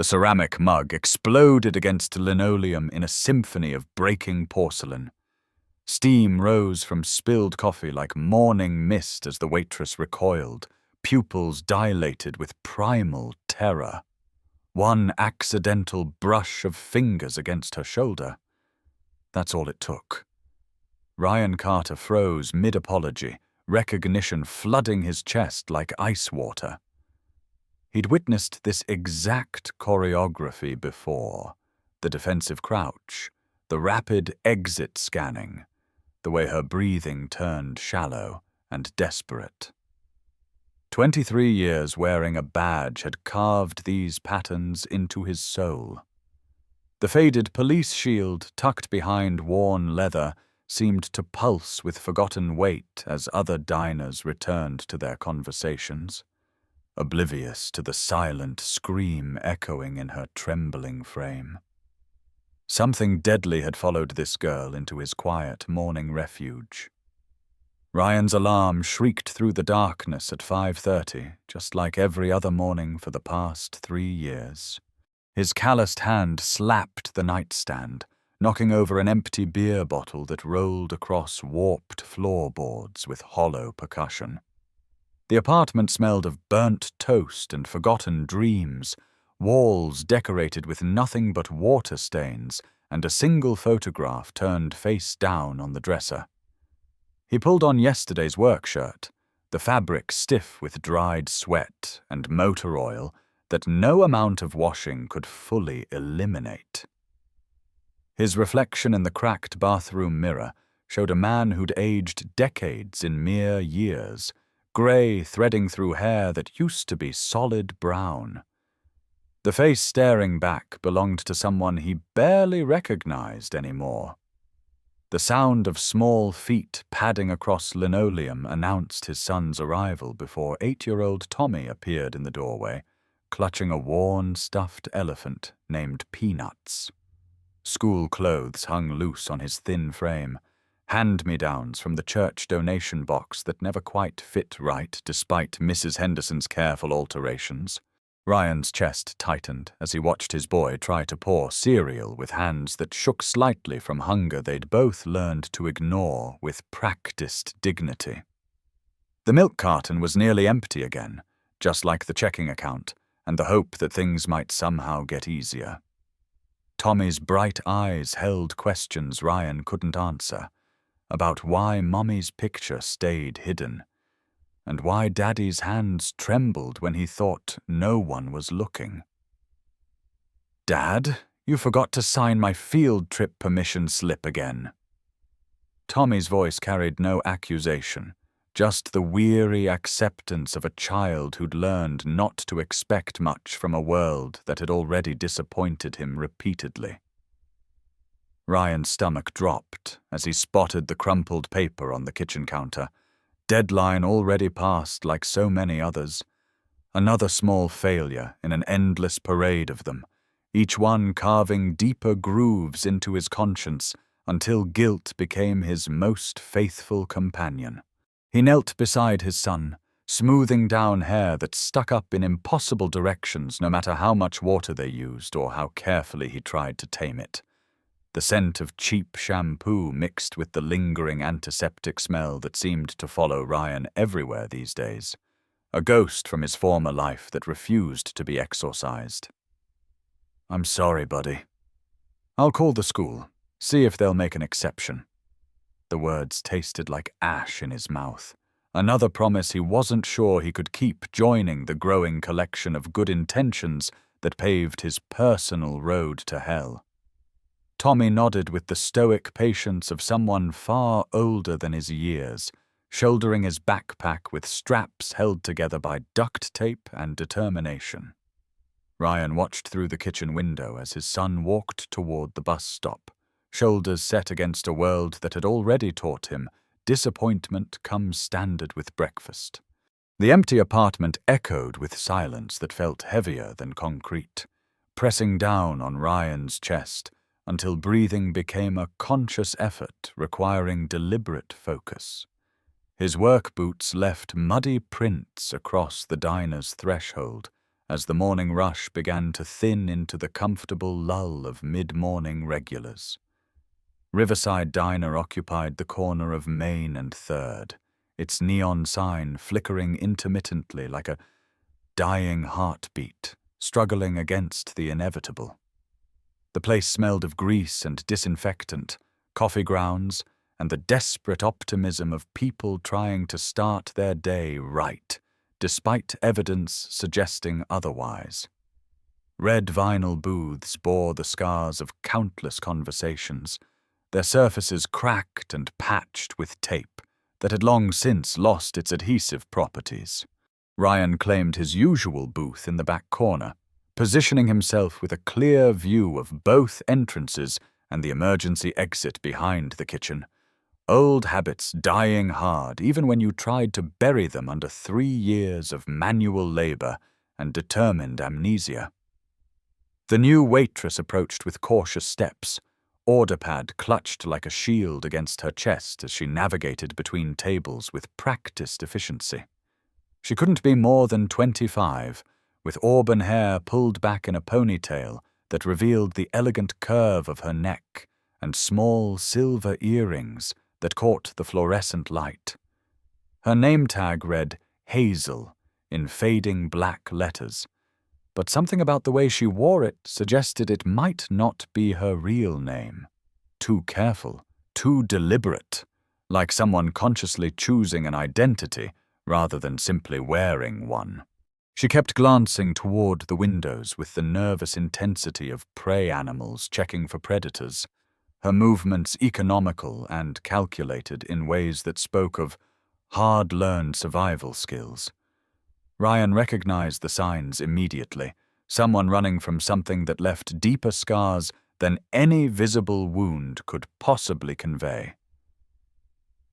The ceramic mug exploded against linoleum in a symphony of breaking porcelain. Steam rose from spilled coffee like morning mist as the waitress recoiled, pupils dilated with primal terror. One accidental brush of fingers against her shoulder. That's all it took. Ryan Carter froze mid-apology, recognition flooding his chest like ice water. He'd witnessed this exact choreography before. The defensive crouch, the rapid exit scanning, the way her breathing turned shallow and desperate. 23 years wearing a badge had carved these patterns into his soul. The faded police shield tucked behind worn leather seemed to pulse with forgotten weight as other diners returned to their conversations, oblivious to the silent scream echoing in her trembling frame. Something deadly had followed this girl into his quiet morning refuge. Ryan's alarm shrieked through the darkness at 5:30, just like every other morning for the past 3 years. His calloused hand slapped the nightstand, knocking over an empty beer bottle that rolled across warped floorboards with hollow percussion. The apartment smelled of burnt toast and forgotten dreams, walls decorated with nothing but water stains, and a single photograph turned face down on the dresser. He pulled on yesterday's work shirt, the fabric stiff with dried sweat and motor oil that no amount of washing could fully eliminate. His reflection in the cracked bathroom mirror showed a man who'd aged decades in mere years, grey threading through hair that used to be solid brown. The face staring back belonged to someone he barely recognized anymore. The sound of small feet padding across linoleum announced his son's arrival before 8-year-old Tommy appeared in the doorway, clutching a worn, stuffed elephant named Peanuts. School clothes hung loose on his thin frame, hand-me-downs from the church donation box that never quite fit right despite Mrs. Henderson's careful alterations. Ryan's chest tightened as he watched his boy try to pour cereal with hands that shook slightly from hunger they'd both learned to ignore with practiced dignity. The milk carton was nearly empty again, just like the checking account, and the hope that things might somehow get easier. Tommy's bright eyes held questions Ryan couldn't answer, about why Mommy's picture stayed hidden, and why Daddy's hands trembled when he thought no one was looking. "Dad, you forgot to sign my field trip permission slip again." Tommy's voice carried no accusation, just the weary acceptance of a child who'd learned not to expect much from a world that had already disappointed him repeatedly. Ryan's stomach dropped as he spotted the crumpled paper on the kitchen counter, deadline already passed like so many others. Another small failure in an endless parade of them, each one carving deeper grooves into his conscience until guilt became his most faithful companion. He knelt beside his son, smoothing down hair that stuck up in impossible directions no matter how much water they used or how carefully he tried to tame it. The scent of cheap shampoo mixed with the lingering antiseptic smell that seemed to follow Ryan everywhere these days, a ghost from his former life that refused to be exorcised. "I'm sorry, buddy. I'll call the school, see if they'll make an exception." The words tasted like ash in his mouth, another promise he wasn't sure he could keep joining the growing collection of good intentions that paved his personal road to hell. Tommy nodded with the stoic patience of someone far older than his years, shouldering his backpack with straps held together by duct tape and determination. Ryan watched through the kitchen window as his son walked toward the bus stop, shoulders set against a world that had already taught him disappointment comes standard with breakfast. The empty apartment echoed with silence that felt heavier than concrete, pressing down on Ryan's chest until breathing became a conscious effort requiring deliberate focus. His work boots left muddy prints across the diner's threshold as the morning rush began to thin into the comfortable lull of mid-morning regulars. Riverside Diner occupied the corner of Main and 3rd, its neon sign flickering intermittently like a dying heartbeat, struggling against the inevitable. The place smelled of grease and disinfectant, coffee grounds, and the desperate optimism of people trying to start their day right, despite evidence suggesting otherwise. Red vinyl booths bore the scars of countless conversations, their surfaces cracked and patched with tape that had long since lost its adhesive properties. Ryan claimed his usual booth in the back corner, positioning himself with a clear view of both entrances and the emergency exit behind the kitchen. Old habits dying hard even when you tried to bury them under 3 years of manual labor and determined amnesia. The new waitress approached with cautious steps, order pad clutched like a shield against her chest as she navigated between tables with practiced efficiency. She couldn't be more than 25, with auburn hair pulled back in a ponytail that revealed the elegant curve of her neck and small silver earrings that caught the fluorescent light. Her name tag read Hazel in fading black letters, but something about the way she wore it suggested it might not be her real name. Too careful, too deliberate, like someone consciously choosing an identity rather than simply wearing one. She kept glancing toward the windows with the nervous intensity of prey animals checking for predators, her movements economical and calculated in ways that spoke of hard-learned survival skills. Ryan recognized the signs immediately, someone running from something that left deeper scars than any visible wound could possibly convey.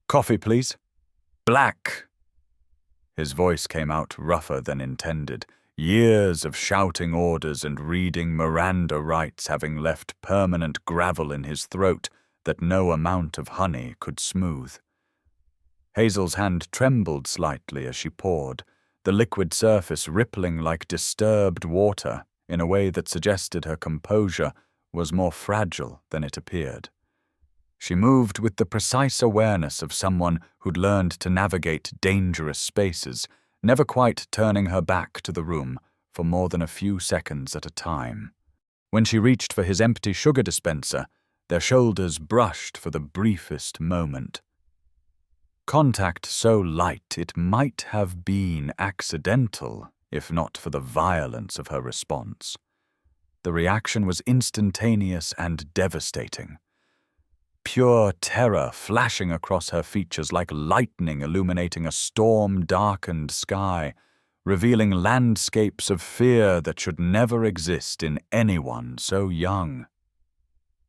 "Coffee, please." "Black." His voice came out rougher than intended, years of shouting orders and reading Miranda rights having left permanent gravel in his throat that no amount of honey could smooth. Hazel's hand trembled slightly as she poured, the liquid surface rippling like disturbed water in a way that suggested her composure was more fragile than it appeared. She moved with the precise awareness of someone who'd learned to navigate dangerous spaces, never quite turning her back to the room for more than a few seconds at a time. When she reached for his empty sugar dispenser, their shoulders brushed for the briefest moment. Contact so light it might have been accidental, if not for the violence of her response. The reaction was instantaneous and devastating. Pure terror flashing across her features like lightning illuminating a storm-darkened sky, revealing landscapes of fear that should never exist in anyone so young.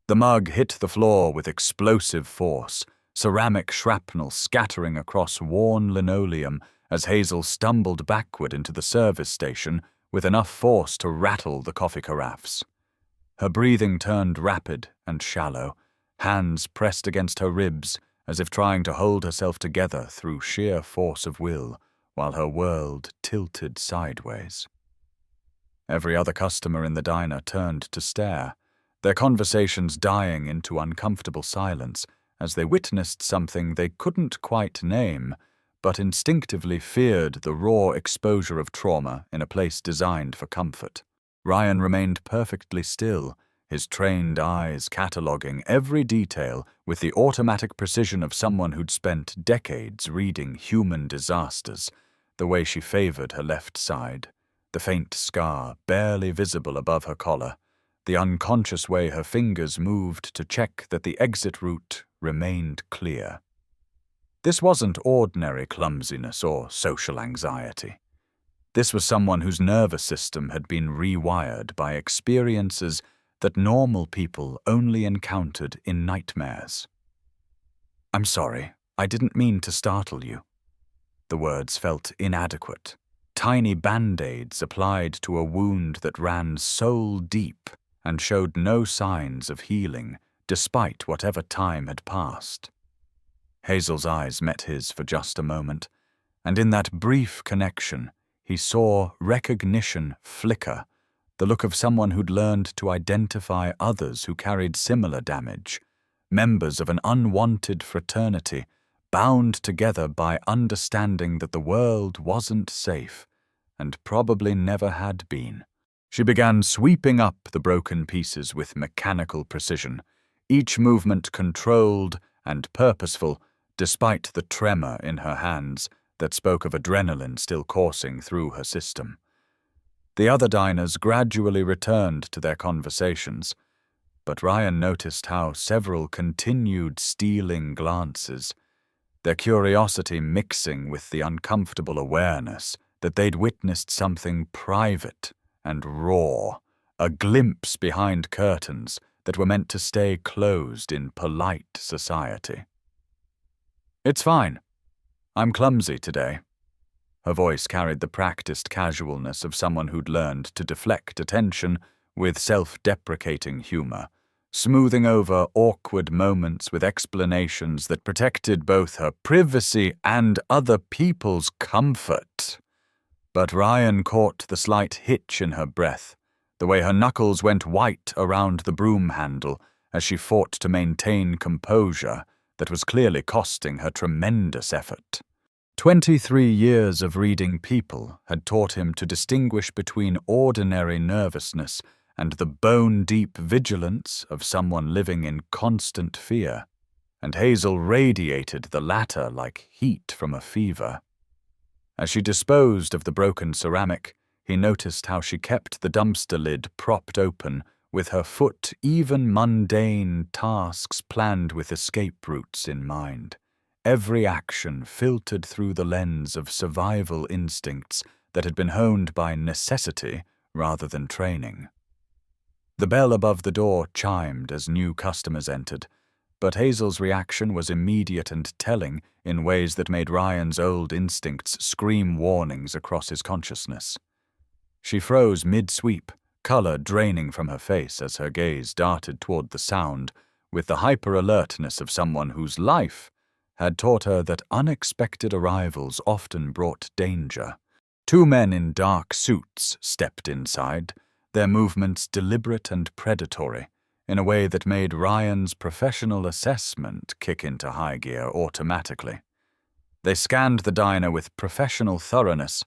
The mug hit the floor with explosive force, ceramic shrapnel scattering across worn linoleum as Hazel stumbled backward into the service station with enough force to rattle the coffee carafes. Her breathing turned rapid and shallow, hands pressed against her ribs as if trying to hold herself together through sheer force of will, while her world tilted sideways. Every other customer in the diner turned to stare, their conversations dying into uncomfortable silence as they witnessed something they couldn't quite name, but instinctively feared the raw exposure of trauma in a place designed for comfort. Ryan remained perfectly still, his trained eyes cataloguing every detail with the automatic precision of someone who'd spent decades reading human disasters, the way she favored her left side, the faint scar barely visible above her collar, the unconscious way her fingers moved to check that the exit route remained clear. This wasn't ordinary clumsiness or social anxiety. This was someone whose nervous system had been rewired by experiences that normal people only encountered in nightmares. "I'm sorry, I didn't mean to startle you." The words felt inadequate, tiny band-aids applied to a wound that ran soul deep and showed no signs of healing, despite whatever time had passed. Hazel's eyes met his for just a moment, and in that brief connection, he saw recognition flicker, the look of someone who'd learned to identify others who carried similar damage, members of an unwanted fraternity, bound together by understanding that the world wasn't safe, and probably never had been. She began sweeping up the broken pieces with mechanical precision, each movement controlled and purposeful, despite the tremor in her hands that spoke of adrenaline still coursing through her system. The other diners gradually returned to their conversations, but Ryan noticed how several continued stealing glances, their curiosity mixing with the uncomfortable awareness that they'd witnessed something private and raw, a glimpse behind curtains that were meant to stay closed in polite society. "It's fine. I'm clumsy today." Her voice carried the practiced casualness of someone who'd learned to deflect attention with self-deprecating humor, smoothing over awkward moments with explanations that protected both her privacy and other people's comfort. But Ryan caught the slight hitch in her breath, the way her knuckles went white around the broom handle as she fought to maintain composure that was clearly costing her tremendous effort. 23 years of reading people had taught him to distinguish between ordinary nervousness and the bone-deep vigilance of someone living in constant fear, and Hazel radiated the latter like heat from a fever. As she disposed of the broken ceramic, he noticed how she kept the dumpster lid propped open, with her foot even mundane tasks planned with escape routes in mind. Every action filtered through the lens of survival instincts that had been honed by necessity rather than training. The bell above the door chimed as new customers entered, but Hazel's reaction was immediate and telling in ways that made Ryan's old instincts scream warnings across his consciousness. She froze mid-sweep, color draining from her face as her gaze darted toward the sound, with the hyper-alertness of someone whose life had taught her that unexpected arrivals often brought danger. Two men in dark suits stepped inside, their movements deliberate and predatory, in a way that made Ryan's professional assessment kick into high gear automatically. They scanned the diner with professional thoroughness,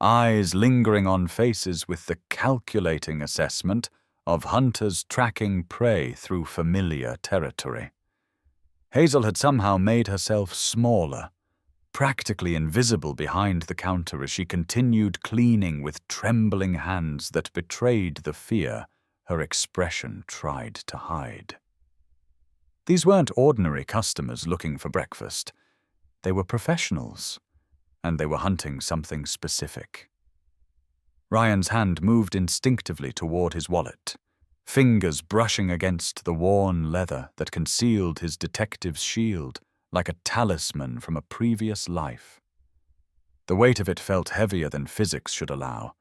eyes lingering on faces with the calculating assessment of hunters tracking prey through familiar territory. Hazel had somehow made herself smaller, practically invisible behind the counter as she continued cleaning with trembling hands that betrayed the fear her expression tried to hide. These weren't ordinary customers looking for breakfast. They were professionals, and they were hunting something specific. Ryan's hand moved instinctively toward his wallet, fingers brushing against the worn leather that concealed his detective's shield like a talisman from a previous life. The weight of it felt heavier than physics should allow,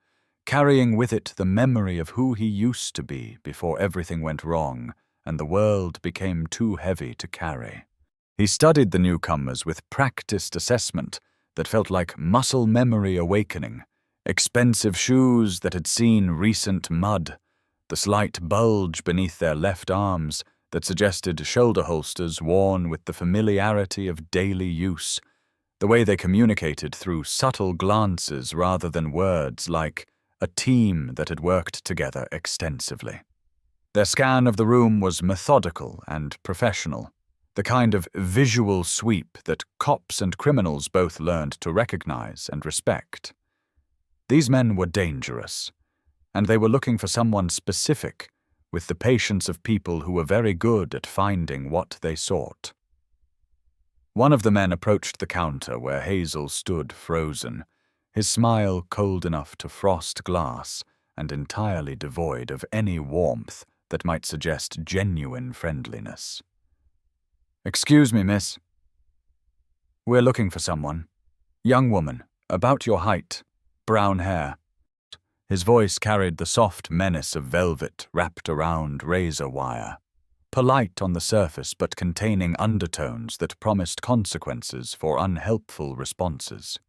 carrying with it the memory of who he used to be before everything went wrong and the world became too heavy to carry. He studied the newcomers with practiced assessment that felt like muscle memory awakening, expensive shoes that had seen recent mud, the slight bulge beneath their left arms that suggested shoulder holsters worn with the familiarity of daily use, the way they communicated through subtle glances rather than words, like a team that had worked together extensively. Their scan of the room was methodical and professional, the kind of visual sweep that cops and criminals both learned to recognize and respect. These men were dangerous, and they were looking for someone specific, with the patience of people who were very good at finding what they sought. One of the men approached the counter where Hazel stood frozen, his smile cold enough to frost glass and entirely devoid of any warmth that might suggest genuine friendliness. "Excuse me, miss. We're looking for someone. Young woman, about your height, brown hair." His voice carried the soft menace of velvet wrapped around razor wire, polite on the surface but containing undertones that promised consequences for unhelpful responses.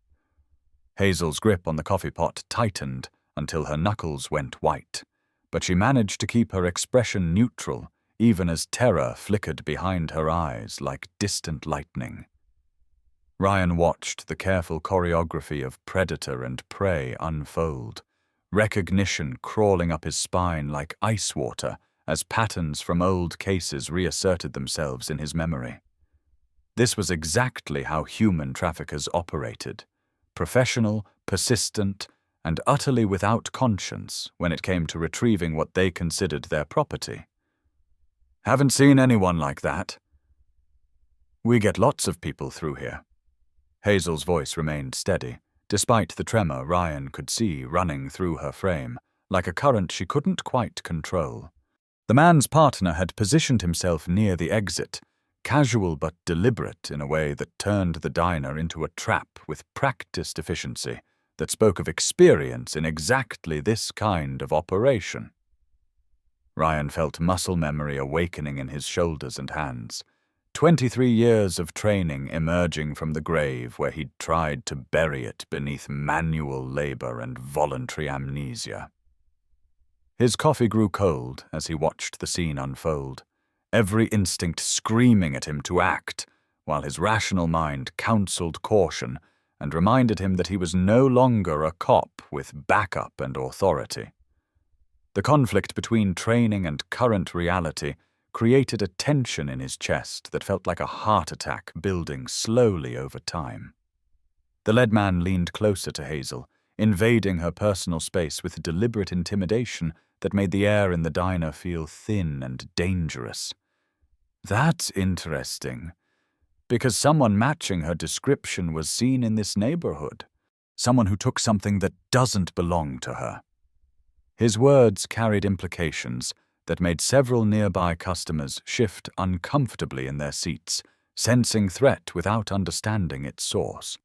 Hazel's grip on the coffee pot tightened until her knuckles went white, but she managed to keep her expression neutral, even as terror flickered behind her eyes like distant lightning. Ryan watched the careful choreography of predator and prey unfold, recognition crawling up his spine like ice water as patterns from old cases reasserted themselves in his memory. This was exactly how human traffickers operated: professional, persistent, and utterly without conscience when it came to retrieving what they considered their property. "Haven't seen anyone like that." "We get lots of people through here." Hazel's voice remained steady, despite the tremor Ryan could see running through her frame, like a current she couldn't quite control. The man's partner had positioned himself near the exit, casual but deliberate in a way that turned the diner into a trap with practiced efficiency that spoke of experience in exactly this kind of operation. Ryan felt muscle memory awakening in his shoulders and hands, 23 years of training emerging from the grave where he'd tried to bury it beneath manual labor and voluntary amnesia. His coffee grew cold as he watched the scene unfold, every instinct screaming at him to act, while his rational mind counseled caution and reminded him that he was no longer a cop with backup and authority. The conflict between training and current reality created a tension in his chest that felt like a heart attack building slowly over time. The lead man leaned closer to Hazel, invading her personal space with deliberate intimidation that made the air in the diner feel thin and dangerous. "That's interesting, because someone matching her description was seen in this neighborhood, someone who took something that doesn't belong to her." His words carried implications that made several nearby customers shift uncomfortably in their seats, sensing threat without understanding its source.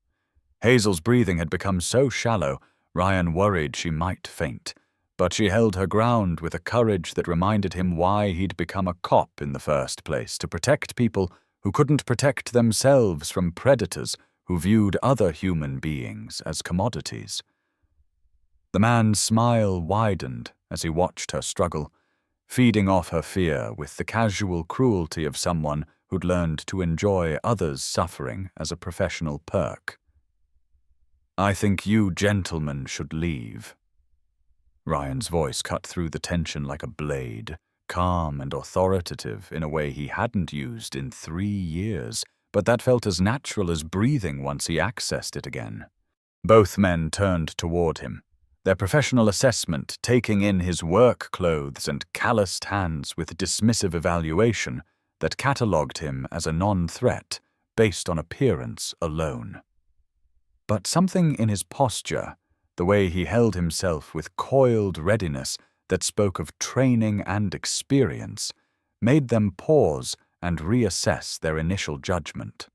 Hazel's breathing had become so shallow, Ryan worried she might faint, but she held her ground with a courage that reminded him why he'd become a cop in the first place, to protect people who couldn't protect themselves from predators who viewed other human beings as commodities. The man's smile widened as he watched her struggle, feeding off her fear with the casual cruelty of someone who'd learned to enjoy others' suffering as a professional perk. "I think you gentlemen should leave." Ryan's voice cut through the tension like a blade, calm and authoritative in a way he hadn't used in 3 years, but that felt as natural as breathing once he accessed it again. Both men turned toward him, their professional assessment taking in his work clothes and calloused hands with dismissive evaluation that catalogued him as a non-threat based on appearance alone. But something in his posture, the way he held himself with coiled readiness that spoke of training and experience, made them pause and reassess their initial judgment.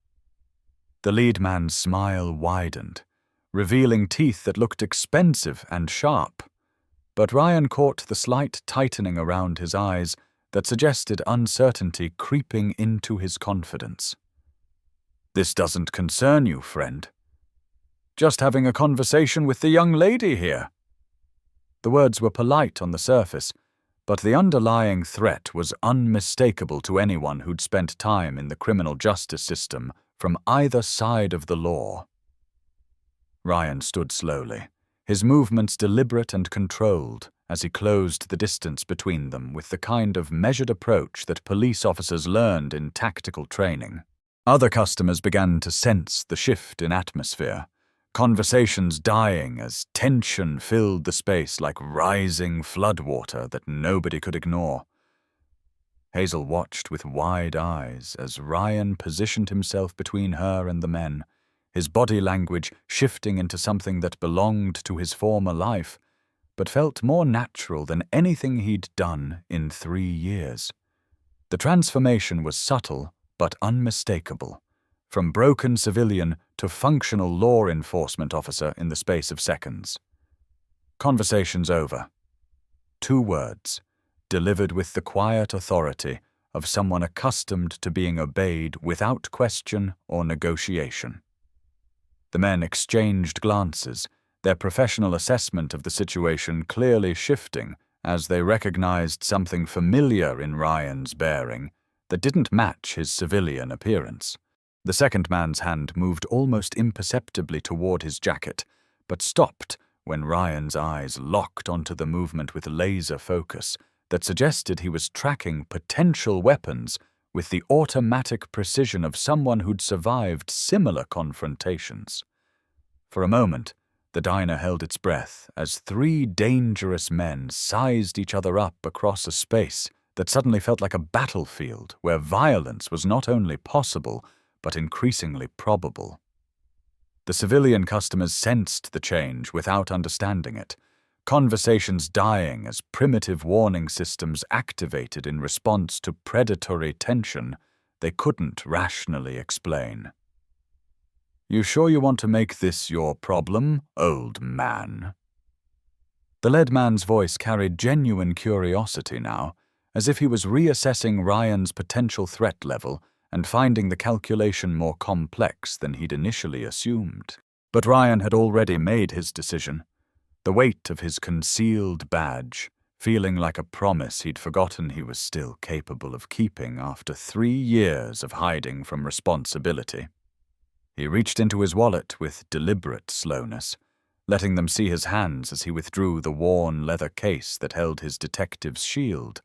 The lead man's smile widened, revealing teeth that looked expensive and sharp, but Ryan caught the slight tightening around his eyes that suggested uncertainty creeping into his confidence. "This doesn't concern you, friend. Just having a conversation with the young lady here." The words were polite on the surface, but the underlying threat was unmistakable to anyone who'd spent time in the criminal justice system from either side of the law. Ryan stood slowly, his movements deliberate and controlled as he closed the distance between them with the kind of measured approach that police officers learned in tactical training. Other customers began to sense the shift in atmosphere, conversations dying as tension filled the space like rising floodwater that nobody could ignore. Hazel watched with wide eyes as Ryan positioned himself between her and the men, his body language shifting into something that belonged to his former life, but felt more natural than anything he'd done in 3 years. The transformation was subtle but unmistakable, from broken civilian to functional law enforcement officer in the space of seconds. Conversations over. 2 words, delivered with the quiet authority of someone accustomed to being obeyed without question or negotiation. The men exchanged glances, their professional assessment of the situation clearly shifting as they recognized something familiar in Ryan's bearing that didn't match his civilian appearance. The second man's hand moved almost imperceptibly toward his jacket, but stopped when Ryan's eyes locked onto the movement with laser focus that suggested he was tracking potential weapons with the automatic precision of someone who'd survived similar confrontations. For a moment, the diner held its breath as three dangerous men sized each other up across a space that suddenly felt like a battlefield where violence was not only possible, but increasingly probable. The civilian customers sensed the change without understanding it, conversations dying as primitive warning systems activated in response to predatory tension they couldn't rationally explain. "You sure you want to make this your problem, old man?" The lead man's voice carried genuine curiosity now, as if he was reassessing Ryan's potential threat level and finding the calculation more complex than he'd initially assumed. But Ryan had already made his decision, the weight of his concealed badge feeling like a promise he'd forgotten he was still capable of keeping after 3 years of hiding from responsibility. He reached into his wallet with deliberate slowness, letting them see his hands as he withdrew the worn leather case that held his detective's shield,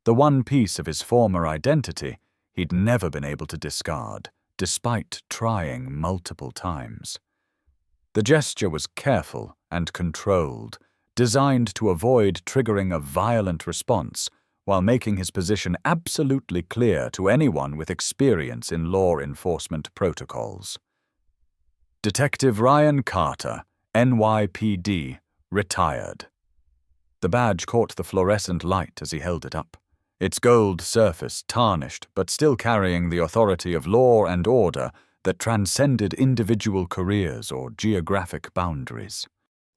the one piece of his former identity he'd never been able to discard, despite trying multiple times. The gesture was careful and controlled, designed to avoid triggering a violent response while making his position absolutely clear to anyone with experience in law enforcement protocols. Detective Ryan Carter, NYPD, retired. The badge caught the fluorescent light as he held it up, its gold surface tarnished but still carrying the authority of law and order that transcended individual careers or geographic boundaries.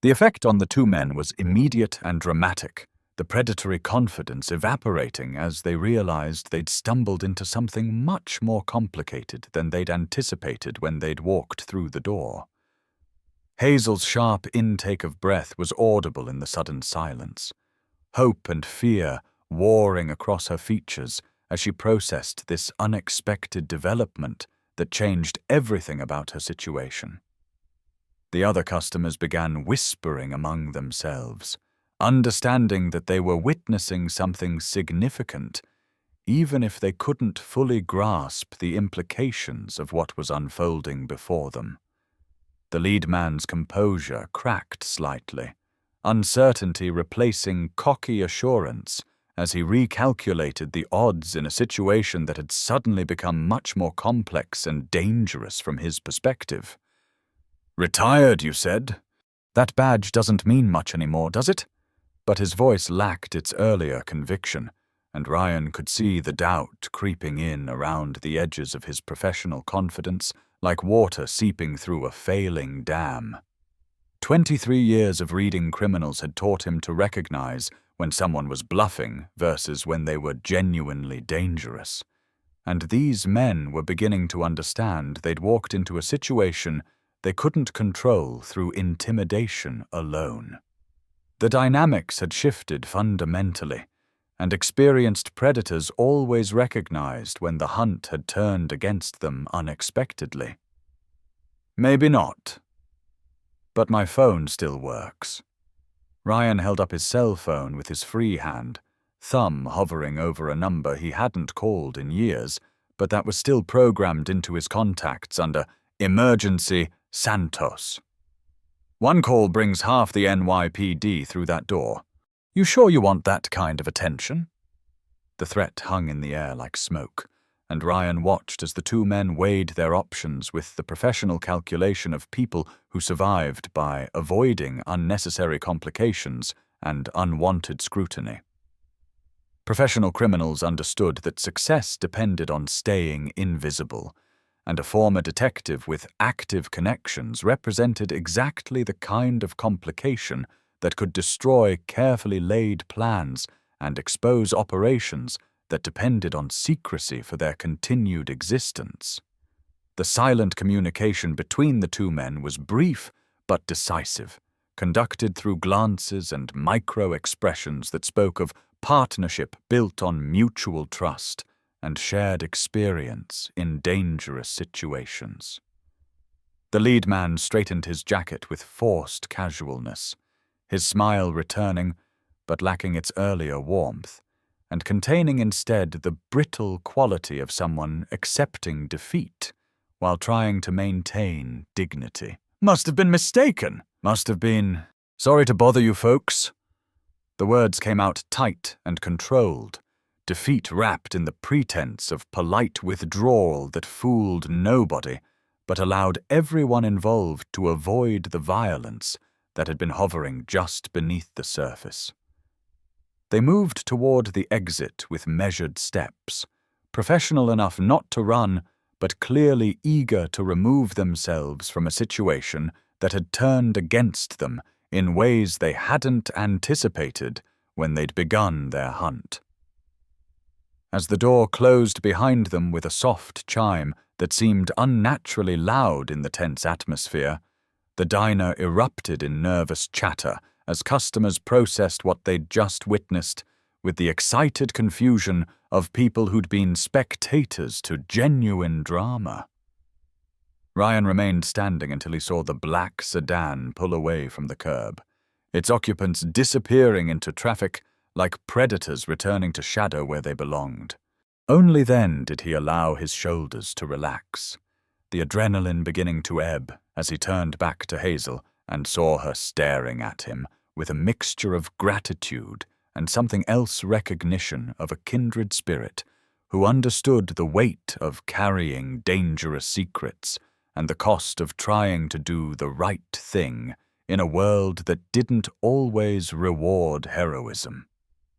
The effect on the two men was immediate and dramatic, the predatory confidence evaporating as they realized they'd stumbled into something much more complicated than they'd anticipated when they'd walked through the door. Hazel's sharp intake of breath was audible in the sudden silence, hope and fear warring across her features as she processed this unexpected development that changed everything about her situation. The other customers began whispering among themselves, understanding that they were witnessing something significant, even if they couldn't fully grasp the implications of what was unfolding before them. The lead man's composure cracked slightly, uncertainty replacing cocky assurance as he recalculated the odds in a situation that had suddenly become much more complex and dangerous from his perspective. "Retired, you said? That badge doesn't mean much anymore, does it?" But his voice lacked its earlier conviction, and Ryan could see the doubt creeping in around the edges of his professional confidence like water seeping through a failing dam. 23 years of reading criminals had taught him to recognize when someone was bluffing versus when they were genuinely dangerous. And these men were beginning to understand they'd walked into a situation they couldn't control through intimidation alone. The dynamics had shifted fundamentally, and experienced predators always recognized when the hunt had turned against them unexpectedly. "Maybe not. But my phone still works." Ryan held up his cell phone with his free hand, thumb hovering over a number he hadn't called in years, but that was still programmed into his contacts under Emergency Santos. "One call brings half the NYPD through that door. You sure you want that kind of attention?" The threat hung in the air like smoke, and Ryan watched as the two men weighed their options with the professional calculation of people who survived by avoiding unnecessary complications and unwanted scrutiny. Professional criminals understood that success depended on staying invisible, and a former detective with active connections represented exactly the kind of complication that could destroy carefully laid plans and expose operations that depended on secrecy for their continued existence. The silent communication between the two men was brief but decisive, conducted through glances and micro-expressions that spoke of partnership built on mutual trust and shared experience in dangerous situations. The lead man straightened his jacket with forced casualness, his smile returning, but lacking its earlier warmth, and containing instead the brittle quality of someone accepting defeat while trying to maintain dignity. "Must have been mistaken. Must have been. Sorry to bother you folks." The words came out tight and controlled, defeat wrapped in the pretense of polite withdrawal that fooled nobody, but allowed everyone involved to avoid the violence that had been hovering just beneath the surface. They moved toward the exit with measured steps, professional enough not to run, but clearly eager to remove themselves from a situation that had turned against them in ways they hadn't anticipated when they'd begun their hunt. As the door closed behind them with a soft chime that seemed unnaturally loud in the tense atmosphere, the diner erupted in nervous chatter as customers processed what they'd just witnessed with the excited confusion of people who'd been spectators to genuine drama. Ryan remained standing until he saw the black sedan pull away from the curb, its occupants disappearing into traffic like predators returning to shadow where they belonged. Only then did he allow his shoulders to relax, the adrenaline beginning to ebb as he turned back to Hazel and saw her staring at him with a mixture of gratitude and something else recognition of a kindred spirit who understood the weight of carrying dangerous secrets and the cost of trying to do the right thing in a world that didn't always reward heroism.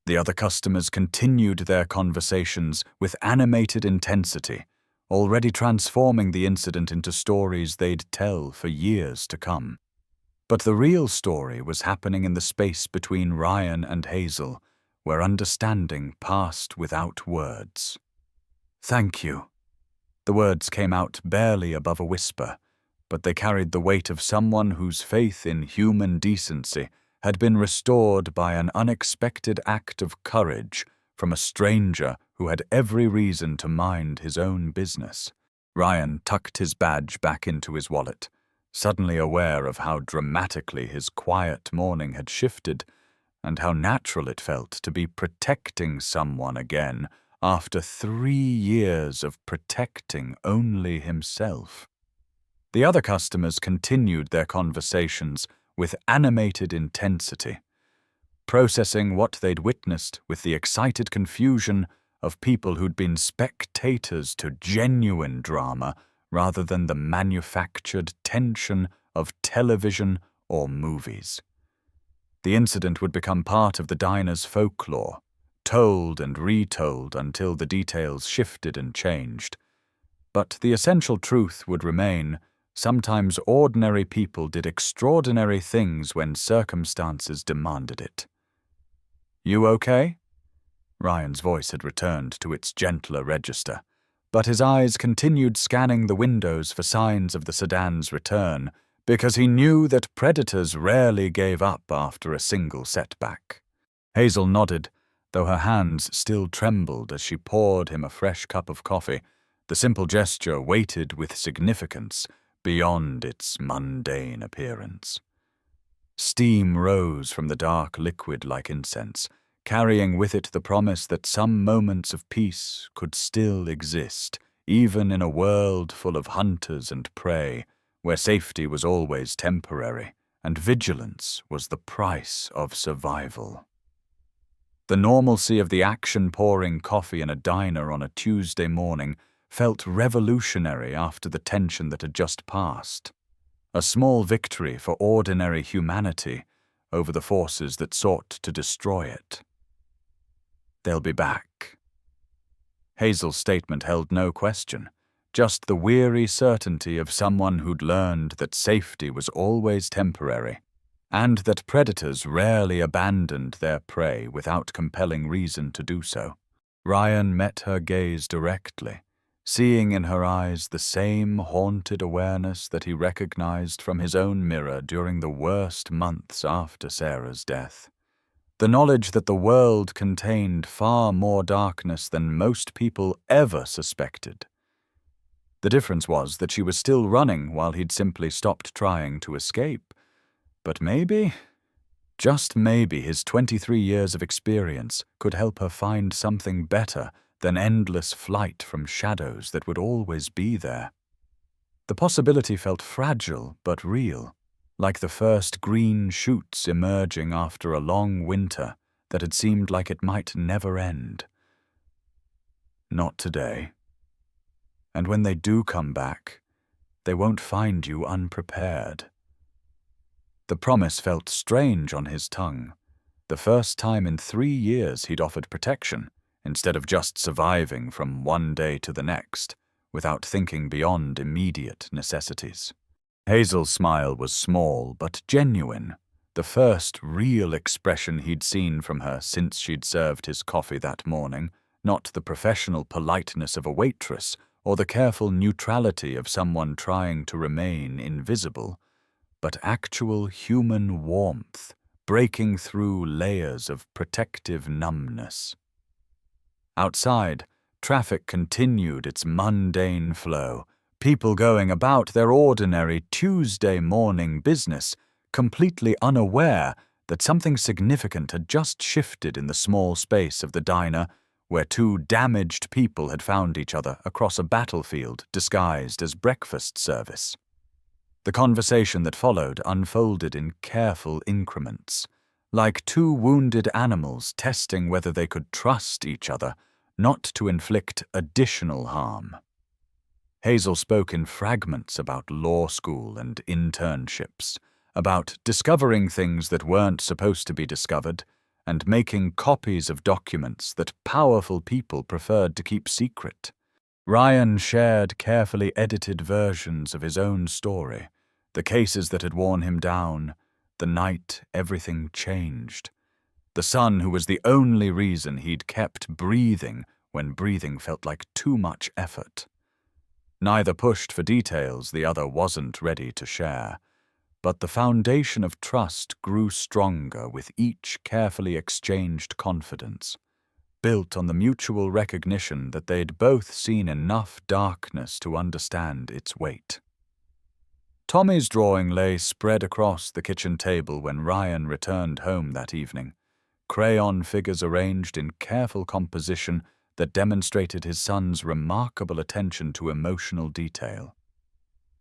The other customers continued their conversations with animated intensity, already transforming the incident into stories they'd tell for years to come. But the real story was happening in the space between Ryan and Hazel, where understanding passed without words. "Thank you." The words came out barely above a whisper, but they carried the weight of someone whose faith in human decency had been restored by an unexpected act of courage from a stranger who had every reason to mind his own business. Ryan tucked his badge back into his wallet, suddenly aware of how dramatically his quiet morning had shifted and how natural it felt to be protecting someone again after 3 years of protecting only himself. The other customers continued their conversations with animated intensity, processing what they'd witnessed with the excited confusion of people who'd been spectators to genuine drama rather than the manufactured tension of television or movies. The incident would become part of the diner's folklore, told and retold until the details shifted and changed. But the essential truth would remain: sometimes ordinary people did extraordinary things when circumstances demanded it. "You okay?" Ryan's voice had returned to its gentler register, but his eyes continued scanning the windows for signs of the sedan's return, because he knew that predators rarely gave up after a single setback. Hazel nodded, though her hands still trembled as she poured him a fresh cup of coffee, the simple gesture weighted with significance beyond its mundane appearance. Steam rose from the dark liquid like incense, carrying with it the promise that some moments of peace could still exist, even in a world full of hunters and prey, where safety was always temporary and vigilance was the price of survival. The normalcy of the action-pouring coffee in a diner on a Tuesday morning felt revolutionary after the tension that had just passed. A small victory for ordinary humanity over the forces that sought to destroy it. "They'll be back." Hazel's statement held no question, just the weary certainty of someone who'd learned that safety was always temporary, and that predators rarely abandoned their prey without compelling reason to do so. Ryan met her gaze directly, seeing in her eyes the same haunted awareness that he recognized from his own mirror during the worst months after Sarah's death. The knowledge that the world contained far more darkness than most people ever suspected. The difference was that she was still running while he'd simply stopped trying to escape. But maybe, just maybe, his 23 years of experience could help her find something better than endless flight from shadows that would always be there. The possibility felt fragile but real, like the first green shoots emerging after a long winter that had seemed like it might never end. Not today. And when they do come back, they won't find you unprepared. The promise felt strange on his tongue. The first time in 3 years he'd offered protection, instead of just surviving from one day to the next, without thinking beyond immediate necessities. Hazel's smile was small but genuine, the first real expression he'd seen from her since she'd served his coffee that morning, not the professional politeness of a waitress or the careful neutrality of someone trying to remain invisible, but actual human warmth, breaking through layers of protective numbness. Outside, traffic continued its mundane flow, people going about their ordinary Tuesday morning business, completely unaware that something significant had just shifted in the small space of the diner where two damaged people had found each other across a battlefield disguised as breakfast service. The conversation that followed unfolded in careful increments, like two wounded animals testing whether they could trust each other, not to inflict additional harm. Hazel spoke in fragments about law school and internships, about discovering things that weren't supposed to be discovered, and making copies of documents that powerful people preferred to keep secret. Ryan shared carefully edited versions of his own story, the cases that had worn him down, the night everything changed, the son who was the only reason he'd kept breathing when breathing felt like too much effort. Neither pushed for details the other wasn't ready to share, but the foundation of trust grew stronger with each carefully exchanged confidence, built on the mutual recognition that they'd both seen enough darkness to understand its weight. Tommy's drawing lay spread across the kitchen table when Ryan returned home that evening, crayon figures arranged in careful composition that demonstrated his son's remarkable attention to emotional detail.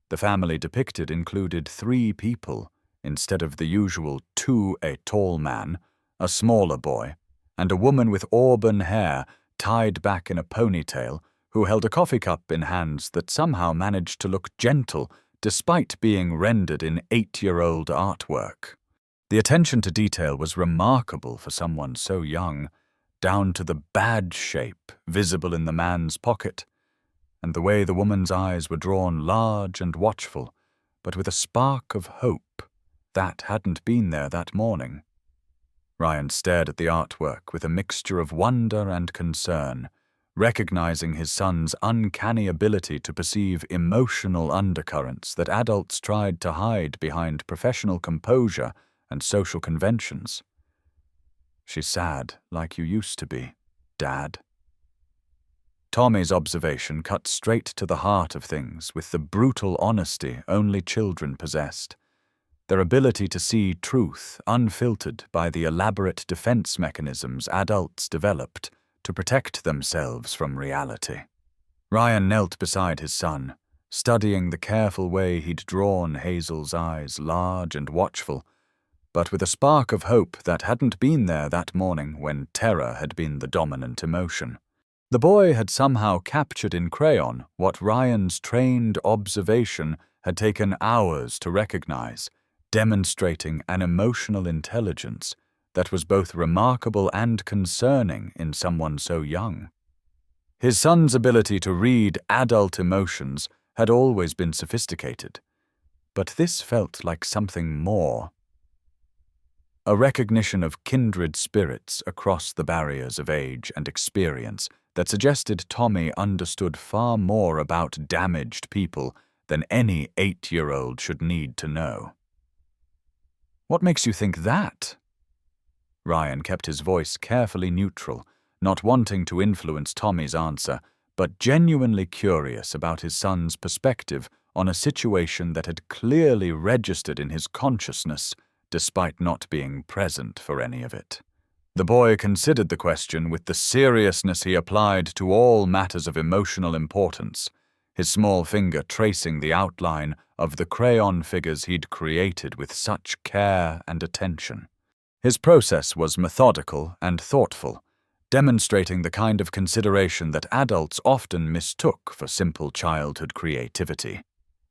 The family depicted included 3 people, instead of the usual 2: a tall man, a smaller boy, and a woman with auburn hair tied back in a ponytail who held a coffee cup in hands that somehow managed to look gentle despite being rendered in 8-year-old artwork. The attention to detail was remarkable for someone so young, down to the badge shape visible in the man's pocket, and the way the woman's eyes were drawn large and watchful, but with a spark of hope that hadn't been there that morning. Ryan stared at the artwork with a mixture of wonder and concern, recognizing his son's uncanny ability to perceive emotional undercurrents that adults tried to hide behind professional composure and social conventions. "She's sad, like you used to be, Dad." Tommy's observation cut straight to the heart of things with the brutal honesty only children possessed, their ability to see truth unfiltered by the elaborate defense mechanisms adults developed to protect themselves from reality. Ryan knelt beside his son, studying the careful way he'd drawn Hazel's eyes large and watchful, but with a spark of hope that hadn't been there that morning when terror had been the dominant emotion. The boy had somehow captured in crayon what Ryan's trained observation had taken hours to recognize, demonstrating an emotional intelligence that was both remarkable and concerning in someone so young. His son's ability to read adult emotions had always been sophisticated, but this felt like something more. A recognition of kindred spirits across the barriers of age and experience that suggested Tommy understood far more about damaged people than any 8-year-old should need to know. "What makes you think that?" Ryan kept his voice carefully neutral, not wanting to influence Tommy's answer, but genuinely curious about his son's perspective on a situation that had clearly registered in his consciousness, despite not being present for any of it. The boy considered the question with the seriousness he applied to all matters of emotional importance, his small finger tracing the outline of the crayon figures he'd created with such care and attention. His process was methodical and thoughtful, demonstrating the kind of consideration that adults often mistook for simple childhood creativity.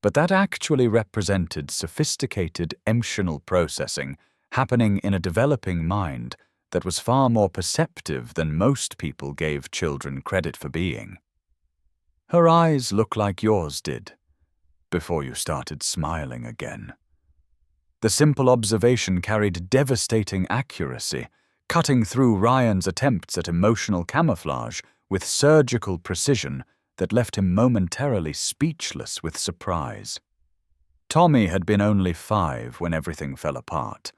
But that actually represented sophisticated emotional processing happening in a developing mind that was far more perceptive than most people gave children credit for being. "Her eyes look like yours did," before you started smiling again. The simple observation carried devastating accuracy, cutting through Ryan's attempts at emotional camouflage with surgical precision that left him momentarily speechless with surprise. Tommy had been only 5 when everything fell apart,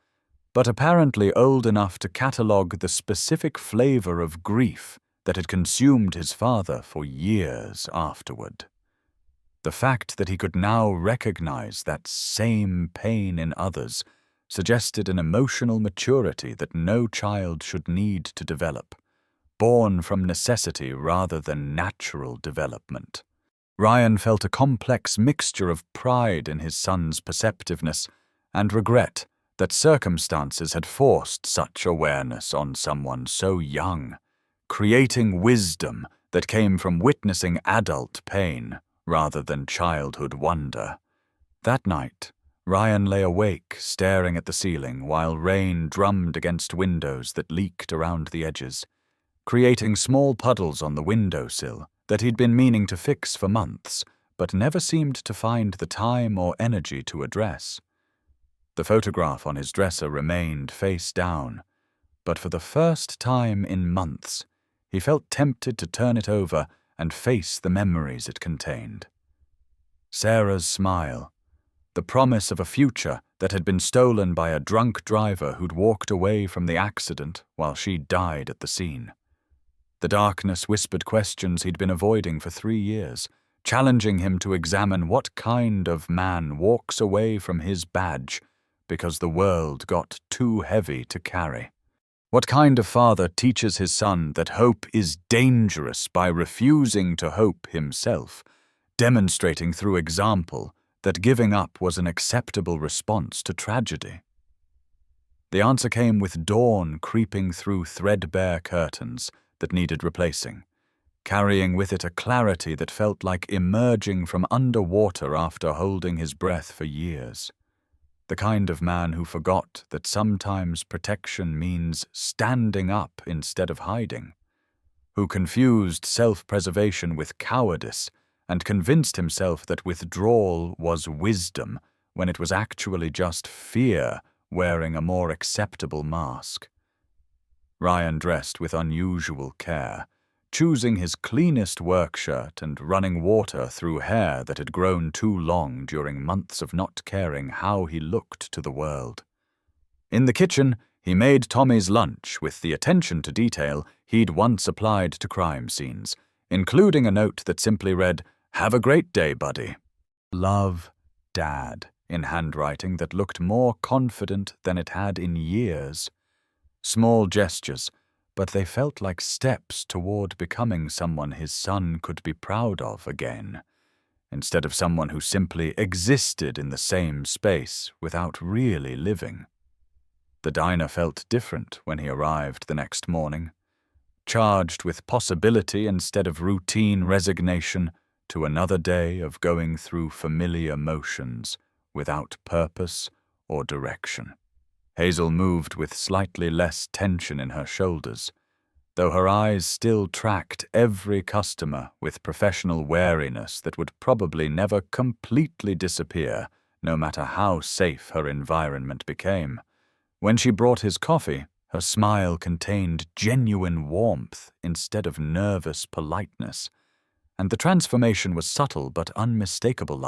but apparently old enough to catalogue the specific flavour of grief that had consumed his father for years afterward. The fact that he could now recognize that same pain in others suggested an emotional maturity that no child should need to develop, born from necessity rather than natural development. Ryan felt a complex mixture of pride in his son's perceptiveness and regret that circumstances had forced such awareness on someone so young, creating wisdom that came from witnessing adult pain rather than childhood wonder. That night, Ryan lay awake, staring at the ceiling while rain drummed against windows that leaked around the edges, creating small puddles on the windowsill that he'd been meaning to fix for months, but never seemed to find the time or energy to address. The photograph on his dresser remained face down, but for the first time in months, he felt tempted to turn it over and face the memories it contained. Sarah's smile, the promise of a future that had been stolen by a drunk driver who'd walked away from the accident while she died at the scene. The darkness whispered questions he'd been avoiding for 3 years, challenging him to examine what kind of man walks away from his badge because the world got too heavy to carry. What kind of father teaches his son that hope is dangerous by refusing to hope himself, demonstrating through example that giving up was an acceptable response to tragedy? The answer came with dawn creeping through threadbare curtains that needed replacing, carrying with it a clarity that felt like emerging from underwater after holding his breath for years. The kind of man who forgot that sometimes protection means standing up instead of hiding, who confused self-preservation with cowardice and convinced himself that withdrawal was wisdom when it was actually just fear wearing a more acceptable mask. Ryan dressed with unusual care, choosing his cleanest work shirt and running water through hair that had grown too long during months of not caring how he looked to the world. In the kitchen, he made Tommy's lunch with the attention to detail he'd once applied to crime scenes, including a note that simply read, "Have a great day, buddy. Love, Dad," in handwriting that looked more confident than it had in years. Small gestures, but they felt like steps toward becoming someone his son could be proud of again, instead of someone who simply existed in the same space without really living. The diner felt different when he arrived the next morning, charged with possibility instead of routine resignation to another day of going through familiar motions without purpose or direction. Hazel moved with slightly less tension in her shoulders, though her eyes still tracked every customer with professional wariness that would probably never completely disappear, no matter how safe her environment became. When she brought his coffee, Her smile contained genuine warmth instead of nervous politeness, and the transformation was subtle but unmistakable,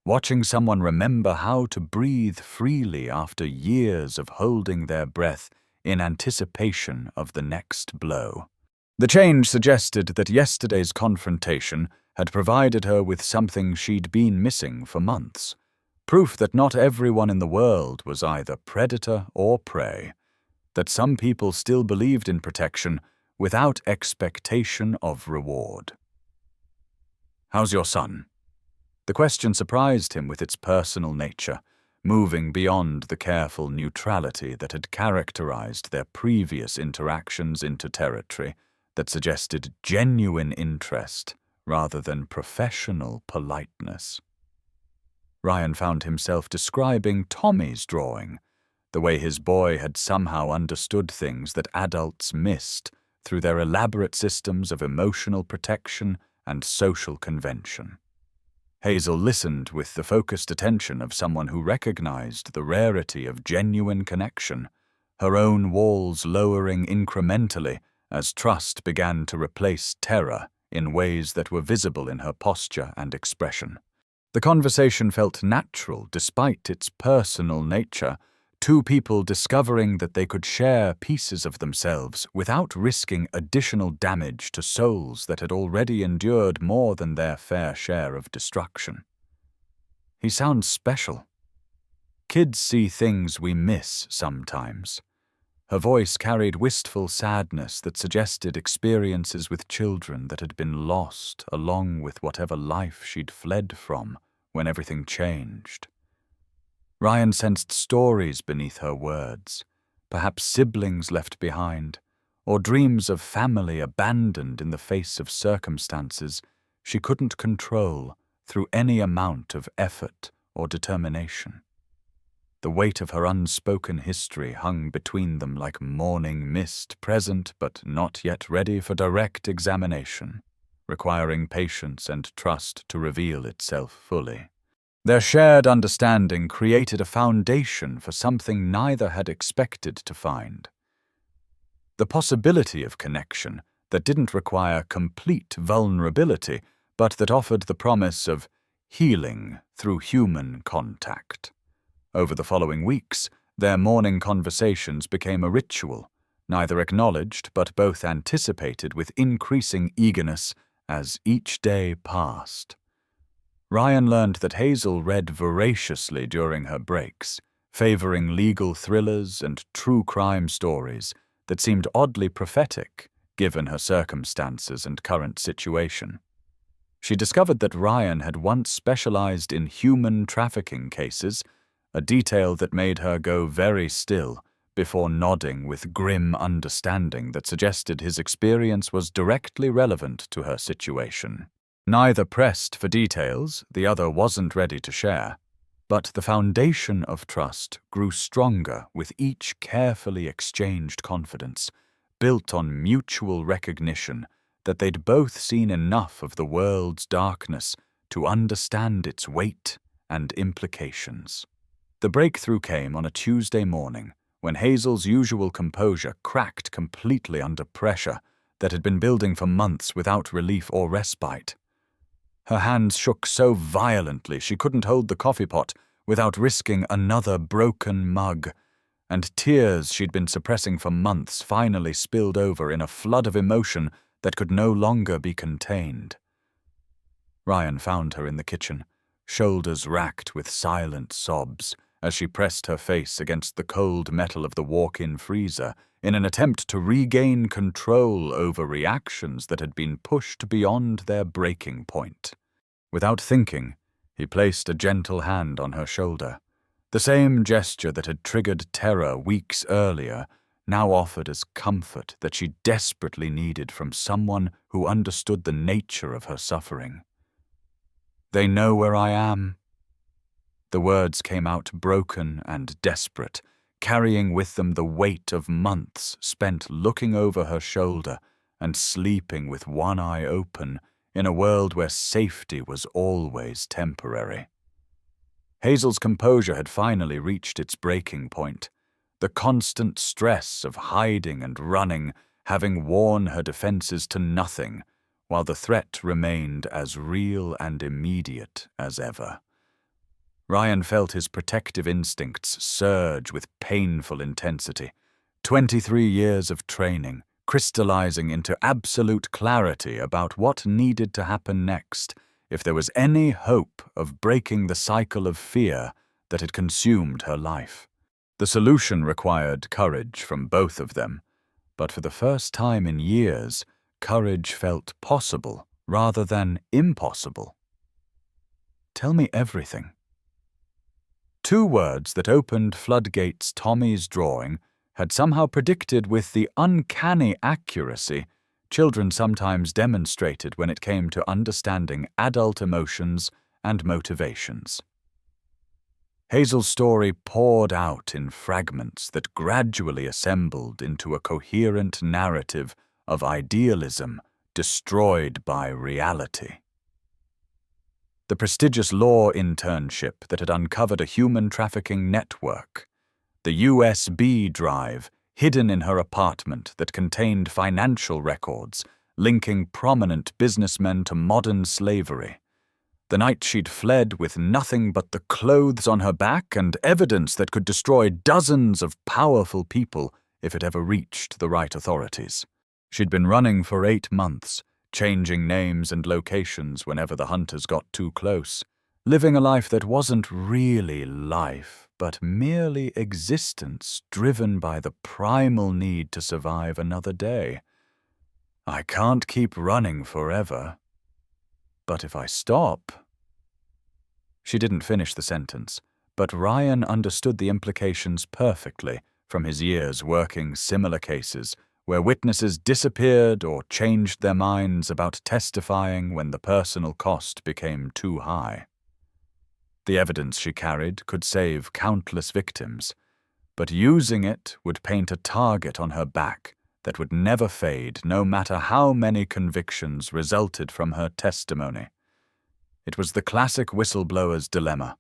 watching someone remember how to breathe freely after years of holding their breath in anticipation of the next blow. The change suggested that yesterday's confrontation had provided her with something she'd been missing for months, proof that not everyone in the world was either predator or prey, that some people still believed in protection without expectation of reward. "How's your son?" The question surprised him with its personal nature, moving beyond the careful neutrality that had characterized their previous interactions into territory that suggested genuine interest rather than professional politeness. Ryan found himself describing Tommy's drawing, the way his boy had somehow understood things that adults missed through their elaborate systems of emotional protection and social convention. Hazel listened with the focused attention of someone who recognized the rarity of genuine connection, her own walls lowering incrementally as trust began to replace terror in ways that were visible in her posture and expression. The conversation felt natural despite its personal nature, two people discovering that they could share pieces of themselves without risking additional damage to souls that had already endured more than their fair share of destruction. "He sounds special. Kids see things we miss sometimes." Her voice carried wistful sadness that suggested experiences with children that had been lost along with whatever life she'd fled from when everything changed. Ryan sensed stories beneath her words, perhaps siblings left behind, or dreams of family abandoned in the face of circumstances she couldn't control through any amount of effort or determination. The weight of her unspoken history hung between them like morning mist, present but not yet ready for direct examination, requiring patience and trust to reveal itself fully. Their shared understanding created a foundation for something neither had expected to find. The possibility of connection that didn't require complete vulnerability, but that offered the promise of healing through human contact. Over the following weeks, their morning conversations became a ritual, neither acknowledged but both anticipated with increasing eagerness as each day passed. Ryan learned that Hazel read voraciously during her breaks, favoring legal thrillers and true crime stories that seemed oddly prophetic given her circumstances and current situation. She discovered that Ryan had once specialized in human trafficking cases, a detail that made her go very still before nodding with grim understanding that suggested his experience was directly relevant to her situation. Neither pressed for details, the other wasn't ready to share, but the foundation of trust grew stronger with each carefully exchanged confidence, built on mutual recognition that they'd both seen enough of the world's darkness to understand its weight and implications. The breakthrough came on a Tuesday morning, when Hazel's usual composure cracked completely under pressure that had been building for months without relief or respite. Her hands shook so violently she couldn't hold the coffee pot without risking another broken mug, and tears she'd been suppressing for months finally spilled over in a flood of emotion that could no longer be contained. Ryan found her in the kitchen, shoulders racked with silent sobs, as she pressed her face against the cold metal of the walk-in freezer in an attempt to regain control over reactions that had been pushed beyond their breaking point. Without thinking, he placed a gentle hand on her shoulder. The same gesture that had triggered terror weeks earlier now offered as comfort that she desperately needed from someone who understood the nature of her suffering. "They know where I am." The words came out broken and desperate, carrying with them the weight of months spent looking over her shoulder and sleeping with one eye open in a world where safety was always temporary. Hazel's composure had finally reached its breaking point. the constant stress of hiding and running having worn her defenses to nothing, while the threat remained as real and immediate as ever. Ryan felt his protective instincts surge with painful intensity. 23 years of training, crystallizing into absolute clarity about what needed to happen next if there was any hope of breaking the cycle of fear that had consumed her life. The solution required courage from both of them, but for the first time in years, courage felt possible rather than impossible. "Tell me everything." Two words that opened floodgates Tommy's drawing had somehow predicted with the uncanny accuracy children sometimes demonstrated when it came to understanding adult emotions and motivations. Hazel's story poured out in fragments that gradually assembled into a coherent narrative of idealism destroyed by reality. The prestigious law internship that had uncovered a human trafficking network, the USB drive hidden in her apartment that contained financial records linking prominent businessmen to modern slavery, the night she'd fled with nothing but the clothes on her back and evidence that could destroy dozens of powerful people if it ever reached the right authorities. She'd been running for 8 months, changing names and locations whenever the hunters got too close, living a life that wasn't really life, but merely existence driven by the primal need to survive another day. "I can't keep running forever. But if I stop—" She didn't finish the sentence, but Ryan understood the implications perfectly from his years working similar cases where witnesses disappeared or changed their minds about testifying when the personal cost became too high. The evidence she carried could save countless victims, but using it would paint a target on her back that would never fade no matter how many convictions resulted from her testimony. It was the classic whistleblower's dilemma.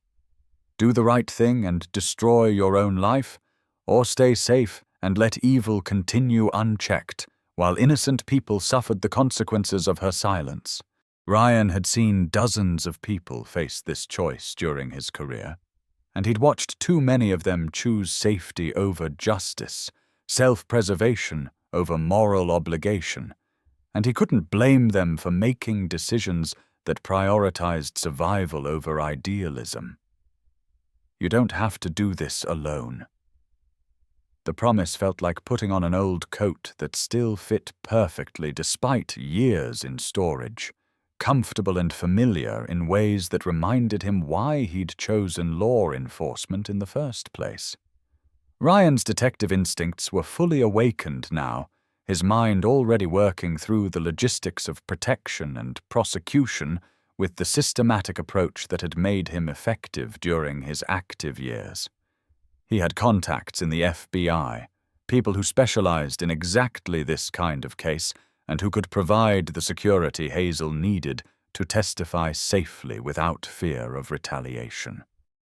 Do the right thing and destroy your own life, or stay safe and let evil continue unchecked while innocent people suffered the consequences of her silence. Ryan had seen dozens of people face this choice during his career, and he'd watched too many of them choose safety over justice, self-preservation over moral obligation, and he couldn't blame them for making decisions that prioritized survival over idealism. "You don't have to do this alone." The promise felt like putting on an old coat that still fit perfectly despite years in storage, comfortable and familiar in ways that reminded him why he'd chosen law enforcement in the first place. Ryan's detective instincts were fully awakened now, his mind already working through the logistics of protection and prosecution with the systematic approach that had made him effective during his active years. He had contacts in the FBI, people who specialized in exactly this kind of case and who could provide the security Hazel needed to testify safely without fear of retaliation.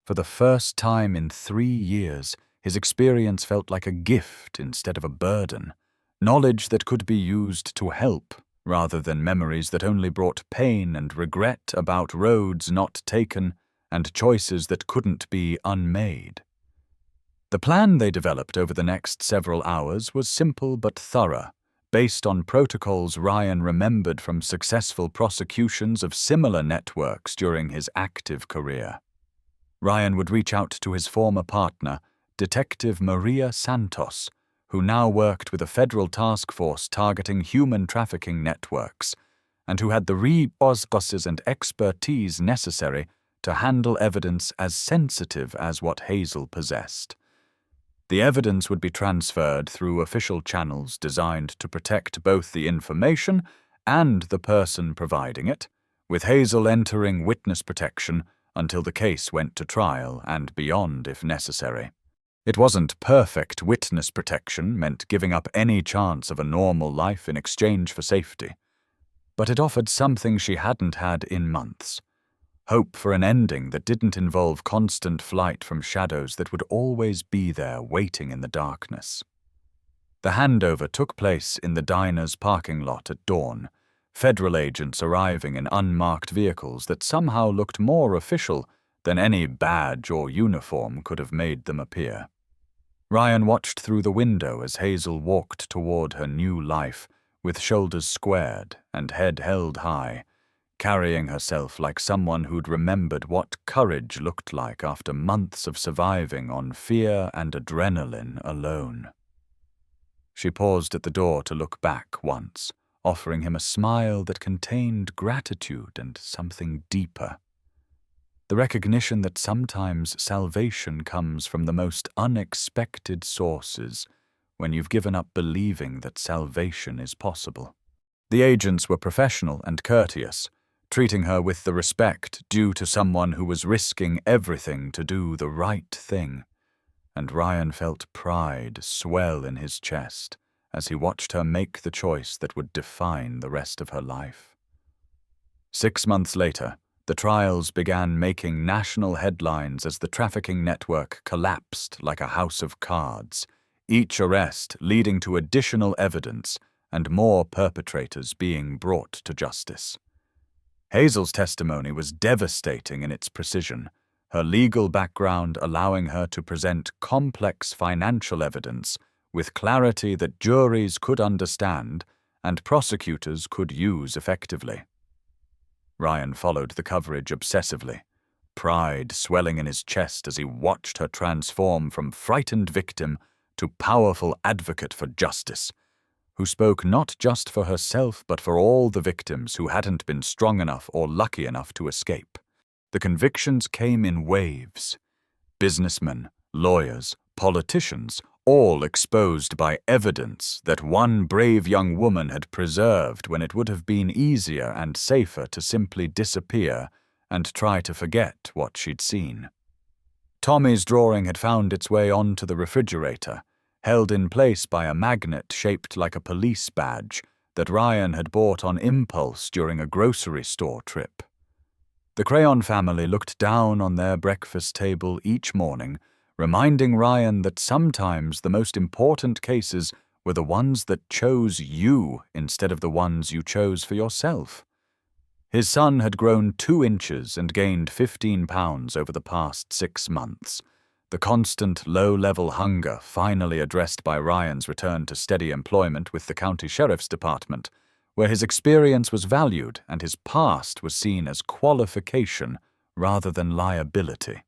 For the first time in 3 years, his experience felt like a gift instead of a burden, knowledge that could be used to help, rather than memories that only brought pain and regret about roads not taken and choices that couldn't be unmade. The plan they developed over the next several hours was simple but thorough, based on protocols Ryan remembered from successful prosecutions of similar networks during his active career. Ryan would reach out to his former partner, Detective Maria Santos, who now worked with a federal task force targeting human trafficking networks, and who had the resources and expertise necessary to handle evidence as sensitive as what Hazel possessed. The evidence would be transferred through official channels designed to protect both the information and the person providing it, with Hazel entering witness protection until the case went to trial and beyond if necessary. It wasn't perfect witness protection meant giving up any chance of a normal life in exchange for safety, but it offered something she hadn't had in months: Hope for an ending that didn't involve constant flight from shadows that would always be there waiting in the darkness. The handover took place in the diner's parking lot at dawn, federal agents arriving in unmarked vehicles that somehow looked more official than any badge or uniform could have made them appear. Ryan watched through the window as Hazel walked toward her new life, with shoulders squared and head held high, carrying herself like someone who'd remembered what courage looked like after months of surviving on fear and adrenaline alone. She paused at the door to look back once, offering him a smile that contained gratitude and something deeper. The recognition that sometimes salvation comes from the most unexpected sources when you've given up believing that salvation is possible. The agents were professional and courteous, treating her with the respect due to someone who was risking everything to do the right thing, and Ryan felt pride swell in his chest as he watched her make the choice that would define the rest of her life. 6 months later, the trials began making national headlines as the trafficking network collapsed like a house of cards, each arrest leading to additional evidence and more perpetrators being brought to justice. Hazel's testimony was devastating in its precision, her legal background allowing her to present complex financial evidence with clarity that juries could understand and prosecutors could use effectively. Ryan followed the coverage obsessively, pride swelling in his chest as he watched her transform from frightened victim to powerful advocate for justice, who spoke not just for herself but for all the victims who hadn't been strong enough or lucky enough to escape. The convictions came in waves. Businessmen, lawyers, politicians, all exposed by evidence that one brave young woman had preserved when it would have been easier and safer to simply disappear and try to forget what she'd seen. Tommy's drawing had found its way onto the refrigerator, held in place by a magnet shaped like a police badge that Ryan had bought on impulse during a grocery store trip. The Crayon family looked down on their breakfast table each morning, reminding Ryan that sometimes the most important cases were the ones that chose you instead of the ones you chose for yourself. His son had grown 2 inches and gained 15 pounds over the past 6 months, the constant low-level hunger finally addressed by Ryan's return to steady employment with the county sheriff's department, where his experience was valued and his past was seen as qualification rather than liability.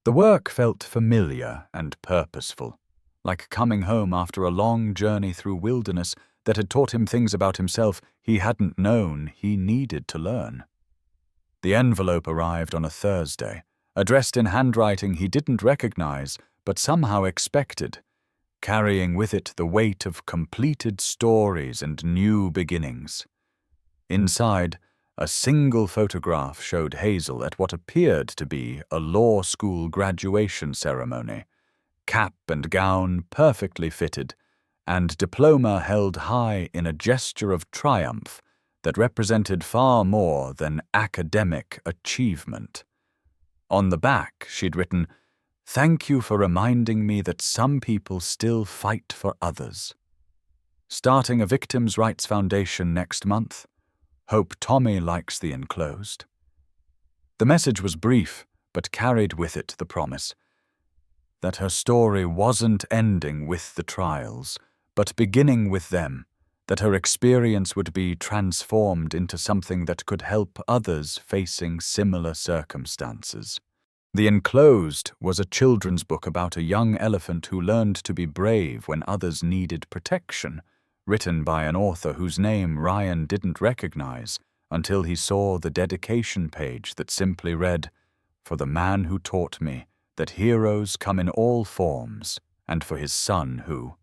The work felt familiar and purposeful, like coming home after a long journey through wilderness that had taught him things about himself he hadn't known he needed to learn. The envelope arrived on a Thursday, addressed in handwriting he didn't recognize but somehow expected, carrying with it the weight of completed stories and new beginnings. Inside, a single photograph showed Hazel at what appeared to be a law school graduation ceremony, cap and gown perfectly fitted, and diploma held high in a gesture of triumph that represented far more than academic achievement. On the back, she'd written, "Thank you for reminding me that some people still fight for others. Starting a Victims' Rights Foundation next month. Hope Tommy likes the enclosed." The message was brief, but carried with it the promise that her story wasn't ending with the trials, but beginning with them, that her experience would be transformed into something that could help others facing similar circumstances. The Enclosed was a children's book about a young elephant who learned to be brave when others needed protection, written by an author whose name Ryan didn't recognize until he saw the dedication page that simply read, "For the man who taught me that heroes come in all forms, and for his son who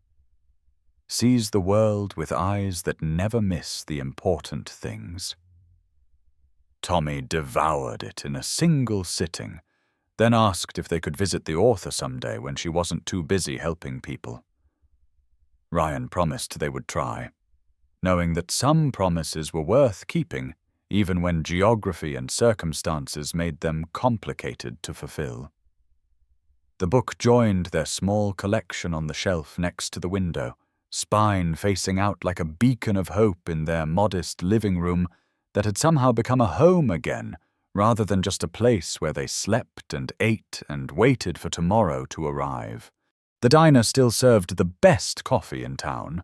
sees the world with eyes that never miss the important things." Tommy devoured it in a single sitting, then asked if they could visit the author someday when she wasn't too busy helping people. Ryan promised they would try, knowing that some promises were worth keeping, even when geography and circumstances made them complicated to fulfill. The book joined their small collection on the shelf next to the window, spine facing out like a beacon of hope in their modest living room that had somehow become a home again, rather than just a place where they slept and ate and waited for tomorrow to arrive. The diner still served the best coffee in town,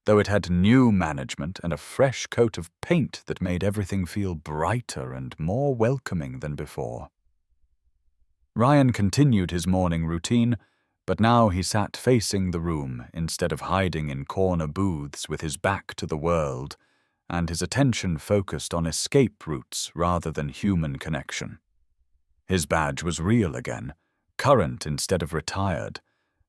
though it had new management and a fresh coat of paint that made everything feel brighter and more welcoming than before. Ryan continued his morning routine, but now he sat facing the room instead of hiding in corner booths with his back to the world, and his attention focused on escape routes rather than human connection. His badge was real again, current instead of retired,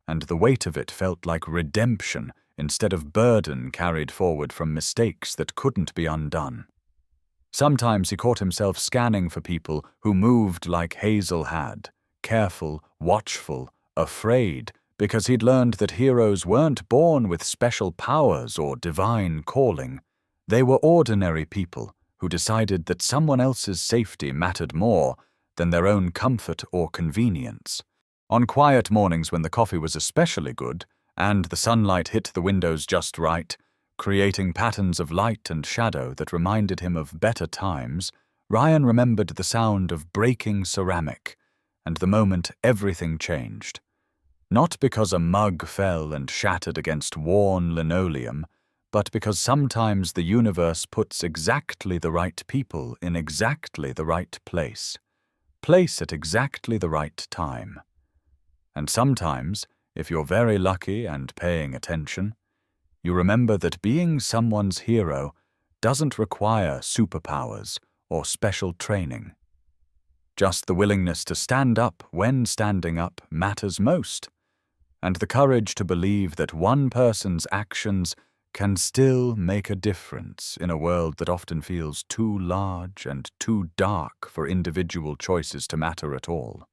and the weight of it felt like redemption instead of burden carried forward from mistakes that couldn't be undone. Sometimes he caught himself scanning for people who moved like Hazel had, careful, watchful, afraid, because he'd learned that heroes weren't born with special powers or divine calling. They were ordinary people who decided that someone else's safety mattered more than their own comfort or convenience. On quiet mornings when the coffee was especially good and the sunlight hit the windows just right, creating patterns of light and shadow that reminded him of better times, Ryan remembered the sound of breaking ceramic and the moment everything changed. Not because a mug fell and shattered against worn linoleum, but because sometimes the universe puts exactly the right people in exactly the right place at exactly the right time. And sometimes, if you're very lucky and paying attention, you remember that being someone's hero doesn't require superpowers or special training. Just the willingness to stand up when standing up matters most, and the courage to believe that one person's actions can still make a difference in a world that often feels too large and too dark for individual choices to matter at all.